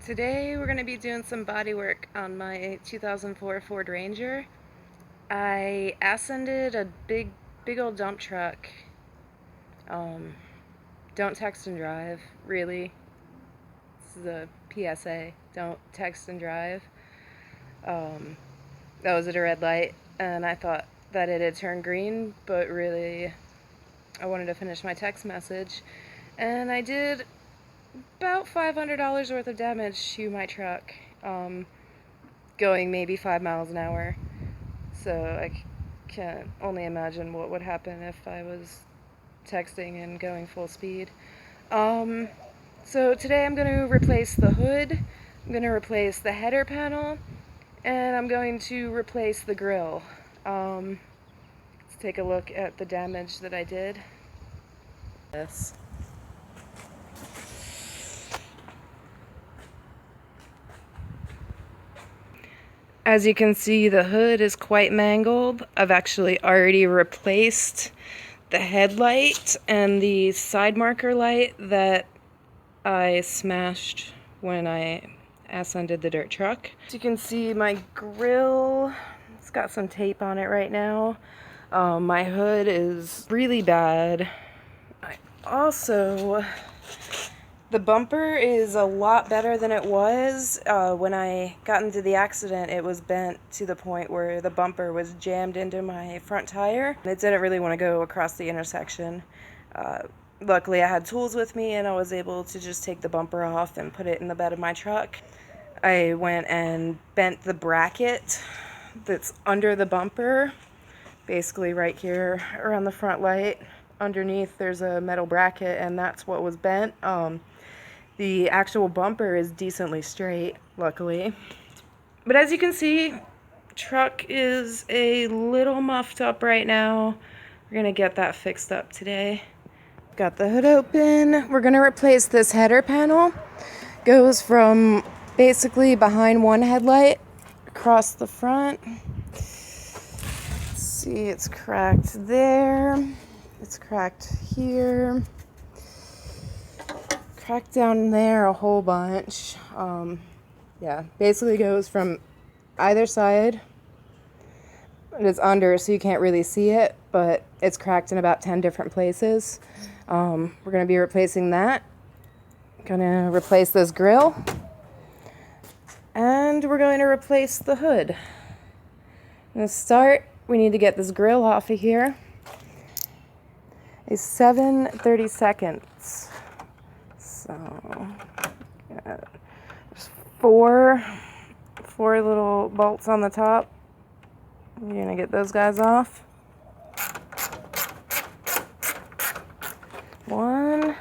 Today we're going to be doing some body work on my 2004 Ford Ranger. I ascended a big old dump truck. Don't text and drive, really. This is a PSA. Don't text and drive. That was at a red light, and I thought that it had turned green, but really I wanted to finish my text message, and I did about $500 worth of damage to my truck, going maybe 5 miles an hour. So I can only imagine what would happen if I was texting and going full speed. So today I'm going to replace the hood, I'm going to replace the header panel, and I'm going to replace the grill. Let's take a look at the damage that I did. This. As you can see, the hood is quite mangled. I've actually already replaced the headlight and the side marker light that I smashed when I ascended the dirt truck. As you can see, my grill, it's got some tape on it right now. My hood is really bad. The bumper is a lot better than it was. When I got into the accident, it was bent to the point where the bumper was jammed into my front tire. It didn't really want to go across the intersection. Luckily, I had tools with me and I was able to just take the bumper off and put it in the bed of my truck. I went and bent the bracket that's under the bumper, basically right here around the front light. Underneath there's a metal bracket, and that's what was bent. The actual bumper is decently straight, luckily. But as you can see, truck is a little muffed up right now. We're gonna get that fixed up today. Got the hood open. We're gonna replace this header panel. Goes from basically behind one headlight across the front. Let's see, it's cracked there. It's cracked here. Cracked down there a whole bunch. Yeah, basically goes from either side. It's under, so you can't really see it, but it's cracked in about 10 different places. We're going to be replacing that. Going to replace this grill. And we're going to replace the hood. To start, we need to get this grill off of here. It's 7:30 seconds. So, yeah, there's four little bolts on the top. You're gonna get those guys off. 1,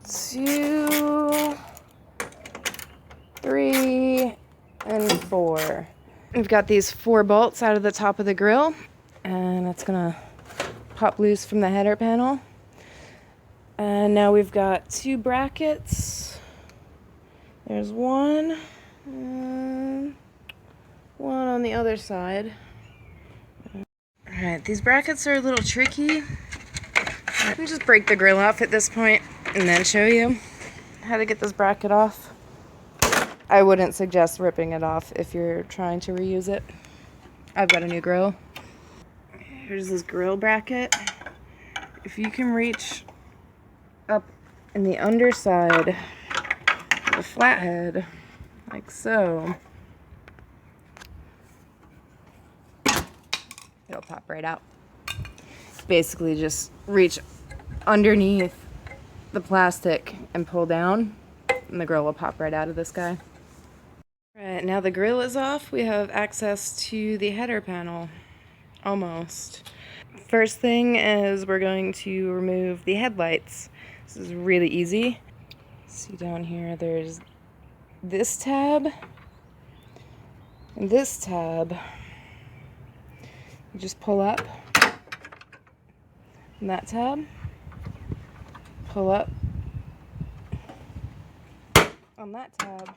2, 3, and 4. We've got these 4 bolts out of the top of the grill, and it's gonna pop loose from the header panel. And now we've got 2 brackets. There's one, and one on the other side. Alright, these brackets are a little tricky. I can just break the grill off at this point and then show you how to get this bracket off. I wouldn't suggest ripping it off if you're trying to reuse it. I've got a new grill. Here's this grill bracket. If you can reach up in the underside of the flathead, like so, it'll pop right out. Basically just reach underneath the plastic and pull down, and the grill will pop right out of this guy. Alright, now the grill is off, we have access to the header panel. Almost. First thing is we're going to remove the headlights. This is really easy. See down here, there's this tab and this tab. You just pull up on that tab, pull up on that tab.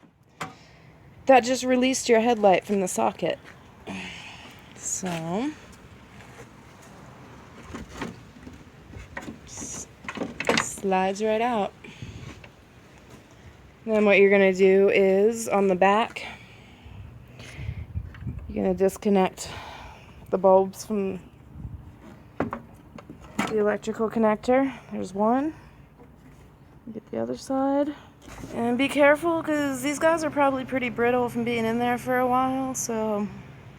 That just released your headlight from the socket. So slides right out. Then what you're going to do is, on the back, you're going to disconnect the bulbs from the electrical connector. There's one. Get the other side. And be careful, because these guys are probably pretty brittle from being in there for a while, so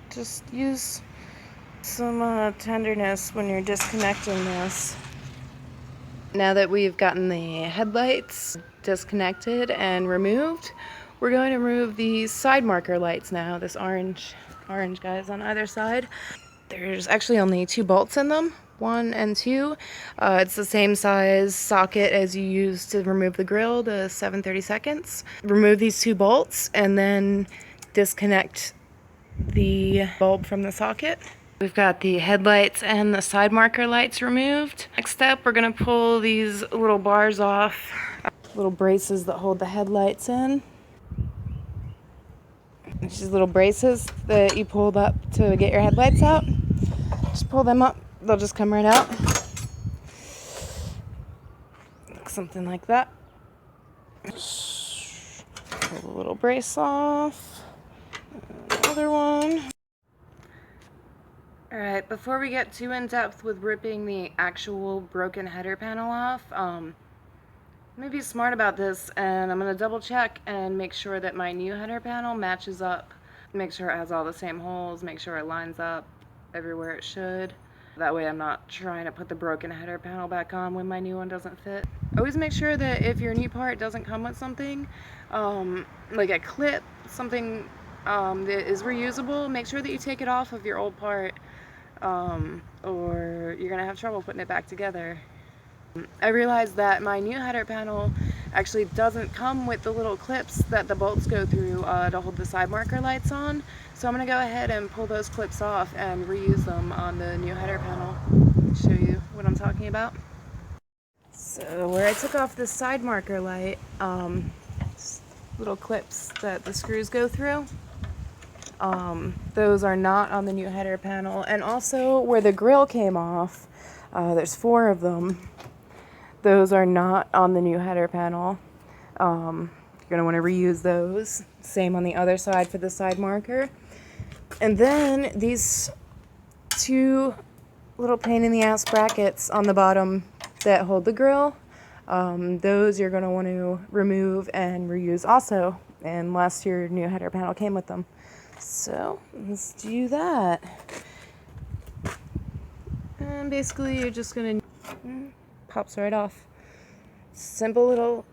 just use some tenderness when you're disconnecting this. Now that we've gotten the headlights disconnected and removed, we're going to remove these side marker lights now, this orange guys on either side. There's actually only 2 bolts in them, 1 and 2. It's the same size socket as you use to remove the grill, the 7/32. Remove these 2 bolts and then disconnect the bulb from the socket. We've got the headlights and the side marker lights removed. Next step, we're going to pull these little bars off, little braces that hold the headlights in. These little braces that you pulled up to get your headlights out. Just pull them up, they'll just come right out. Something like that. Pull the little brace off. Another one. Alright, before we get too in depth with ripping the actual broken header panel off, I'm going to be smart about this, and I'm going to double check and make sure that my new header panel matches up. Make sure it has all the same holes, make sure it lines up everywhere it should. That way I'm not trying to put the broken header panel back on when my new one doesn't fit. Always make sure that if your new part doesn't come with something, like a clip, something that is reusable, make sure that you take it off of your old part, or you're gonna have trouble putting it back together. I realized that my new header panel actually doesn't come with the little clips that the bolts go through to hold the side marker lights on, so I'm gonna go ahead and pull those clips off and reuse them on the new header panel. Show you what I'm talking about. So where I took off the side marker light, little clips that the screws go through, those are not on the new header panel. And also where the grill came off, there's 4 of them. Those are not on the new header panel. You're gonna want to reuse those. Same on the other side for the side marker. And then these 2 little pain in the ass brackets on the bottom that hold the grill, those you're gonna want to remove and reuse also, unless your new header panel came with them. So let's do that. And basically you're just gonna pops right off. Simple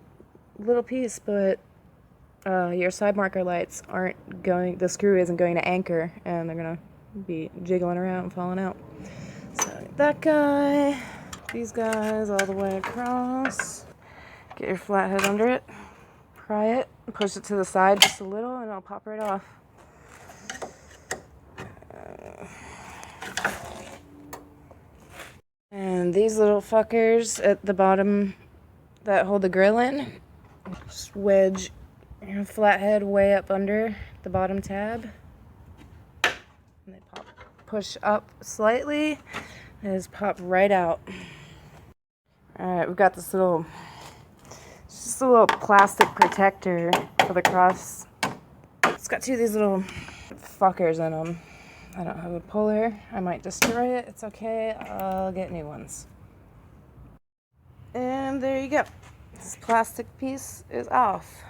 little piece, but your side marker lights aren't going, the screw isn't going to anchor, and they're gonna be jiggling around and falling out. So that guy, these guys all the way across. Get your flathead under it, pry it, push it to the side just a little, and it'll pop right off. And these little fuckers at the bottom that hold the grill in, just wedge your flathead way up under the bottom tab. And they pop, push up slightly, and just pop right out. Alright, we've got this little, just a little plastic protector for the cross. It's got 2 of these little fuckers in them. I don't have a puller. I might destroy it. It's okay. I'll get new ones. And there you go. This plastic piece is off.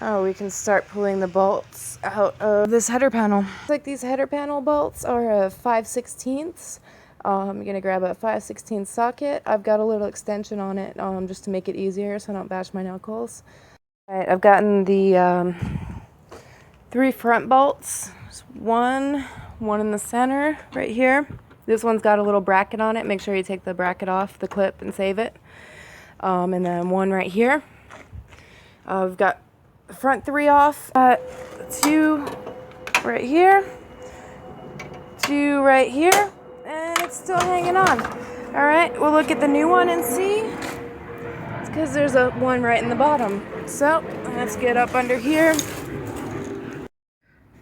Now we can start pulling the bolts out of this header panel. Like these header panel bolts are a 5/16. I'm going to grab a 5/16 socket. I've got a little extension on it just to make it easier so I don't bash my knuckles. Alright, I've gotten the 3 front bolts. One in the center right here. This one's got a little bracket on it. Make sure you take the bracket off the clip and save it. And then one right here. I've got the front 3 off. 2 right here. 2 right here. And it's still hanging on. Alright, we'll look at the new one and see. It's because there's one right in the bottom. So let's get up under here.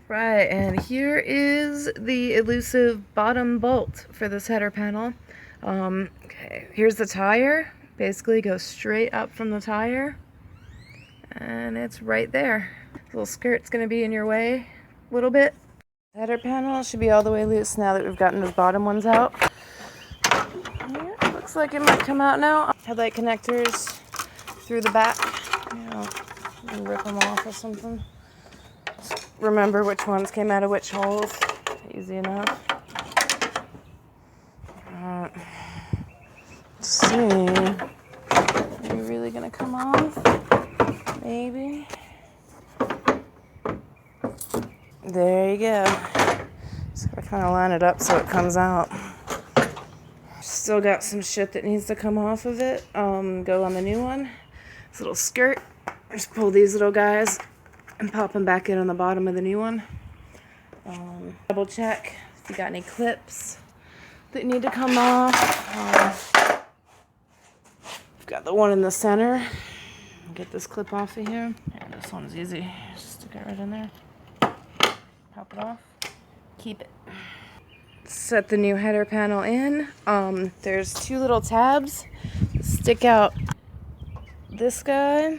Right, and here is the elusive bottom bolt for this header panel. Okay, here's the tire. Basically goes straight up from the tire. And it's right there. The little skirt's gonna be in your way a little bit. Header panel should be all the way loose now that we've gotten those bottom ones out. Yeah, looks like it might come out now. Headlight connectors through the back. You know, rip them off or something. Just remember which ones came out of which holes. Easy enough. Let's see. Are you really gonna come off? Maybe. There you go. Just gotta kind of line it up so it comes out. Still got some shit that needs to come off of it. Go on the new one. This little skirt. Just pull these little guys and pop them back in on the bottom of the new one. Double check if you got any clips that need to come off. I've got the one in the center. Get this clip off of here. Yeah, this one's easy. Just stick it right in there. Pop it off. Keep it. Set the new header panel in. There's two little tabs. Stick out this guy.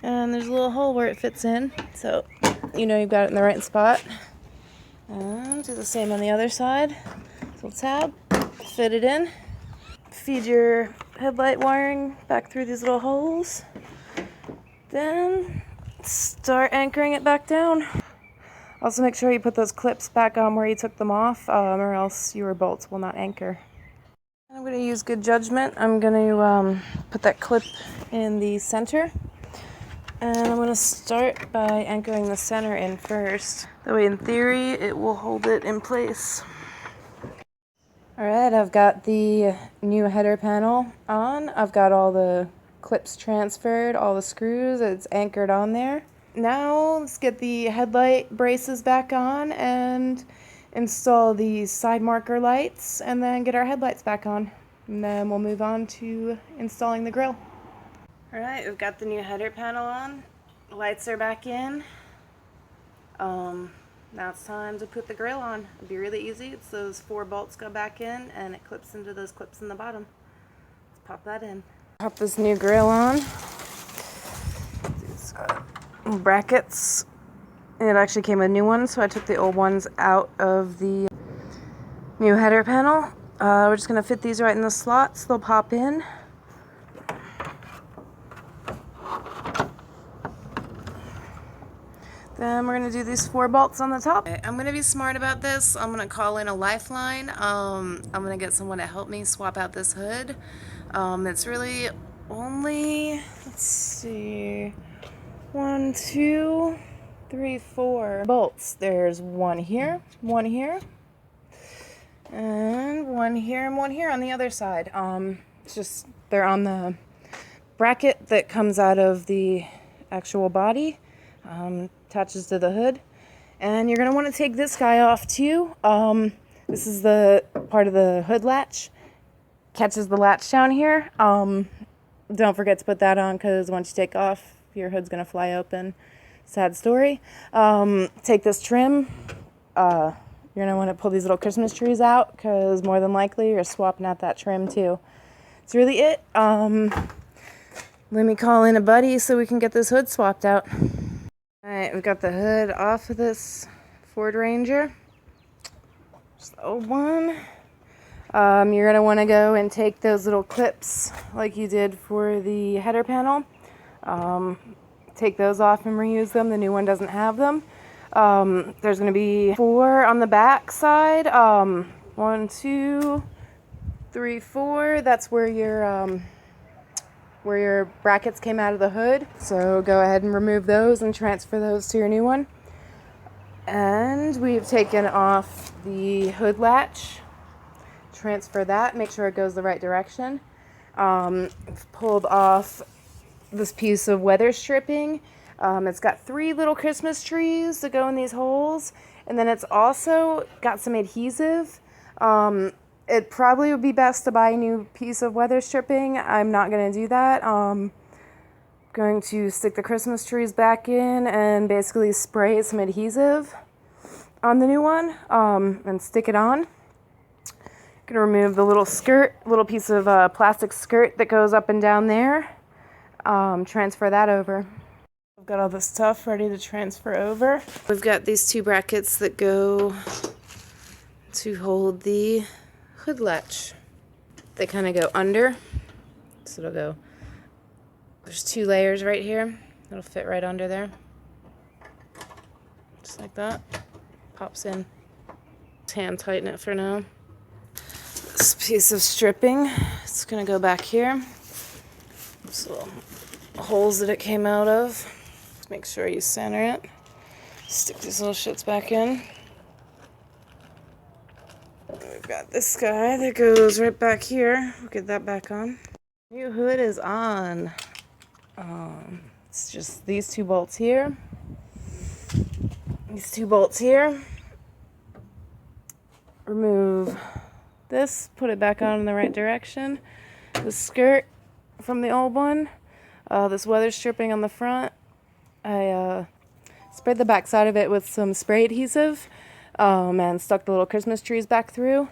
And there's a little hole where it fits in. So you know you've got it in the right spot. And do the same on the other side. Little tab. Fit it in. Feed your headlight wiring back through these little holes. Then start anchoring it back down. Also make sure you put those clips back on where you took them off, or else your bolts will not anchor. I'm going to use good judgment. I'm going to put that clip in the center. And I'm going to start by anchoring the center in first. That way in theory it will hold it in place. Alright, I've got the new header panel on. I've got all the clips transferred, all the screws, it's anchored on there. Now let's get the headlight braces back on and install the side marker lights and then get our headlights back on. And then we'll move on to installing the grille. Alright, we've got the new header panel on. The lights are back in. Now it's time to put the grille on. It'll be really easy. It's those 4 bolts go back in and it clips into those clips in the bottom. Let's pop that in. Pop this new grille on. These brackets. It actually came with new ones, so I took the old ones out of the new header panel. We're just going to fit these right in the slots. They'll pop in. Then we're going to do these 4 bolts on the top. Okay, I'm going to be smart about this. I'm going to call in a lifeline. I'm going to get someone to help me swap out this hood. It's really only, let's see, 1, 2, 3, 4 bolts. There's one here, and one here, and one here on the other side. It's just, they're on the bracket that comes out of the actual body. Attaches to the hood, and you're going to want to take this guy off too. This is the part of the hood latch, catches the latch down here. Don't forget to put that on, because once you take off, your hood's going to fly open. Sad story. Take this trim. You're going to want to pull these little Christmas trees out, because more than likely you're swapping out that trim too. That's really it. Let me call in a buddy so we can get this hood swapped out. Alright, we've got the hood off of this Ford Ranger. Just the old one. You're going to want to go and take those little clips like you did for the header panel. Take those off and reuse them. The new one doesn't have them. There's going to be 4 on the back side. 1, 2, 3, 4. That's where your brackets came out of the hood. So go ahead and remove those and transfer those to your new one. And we've taken off the hood latch. Transfer that, make sure it goes the right direction. Pulled off this piece of weather stripping. It's got 3 little Christmas trees that go in these holes. And then it's also got some adhesive. It probably would be best to buy a new piece of weather stripping. I'm not going to do that. I'm going to stick the Christmas trees back in and basically spray some adhesive on the new one and stick it on. Going to remove the little skirt, little piece of plastic skirt that goes up and down there. transfer that over. I've got all the stuff ready to transfer over. We've got these two brackets that go to hold the hood latch. They kind of go under, so it'll go, there's two layers right here. It'll fit right under there. Just like that. Pops in. Hand tighten it for now. This piece of stripping, it's gonna go back here. These little holes that it came out of. Make sure you center it. Stick these little shits back in. We've got this guy that goes right back here. We'll get that back on. New hood is on. It's just these two bolts here. These two bolts here. Remove this, put it back on in the right direction. The skirt from the old one. This weather stripping on the front. I sprayed the back side of it with some spray adhesive and stuck the little Christmas trees back through.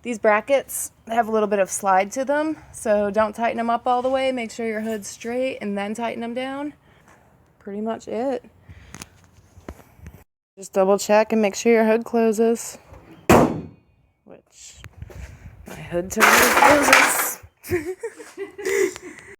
These brackets have a little bit of slide to them, so don't tighten them up all the way. Make sure your hood's straight and then tighten them down. Pretty much it. Just double check and make sure your hood closes. Which my hood totally closes.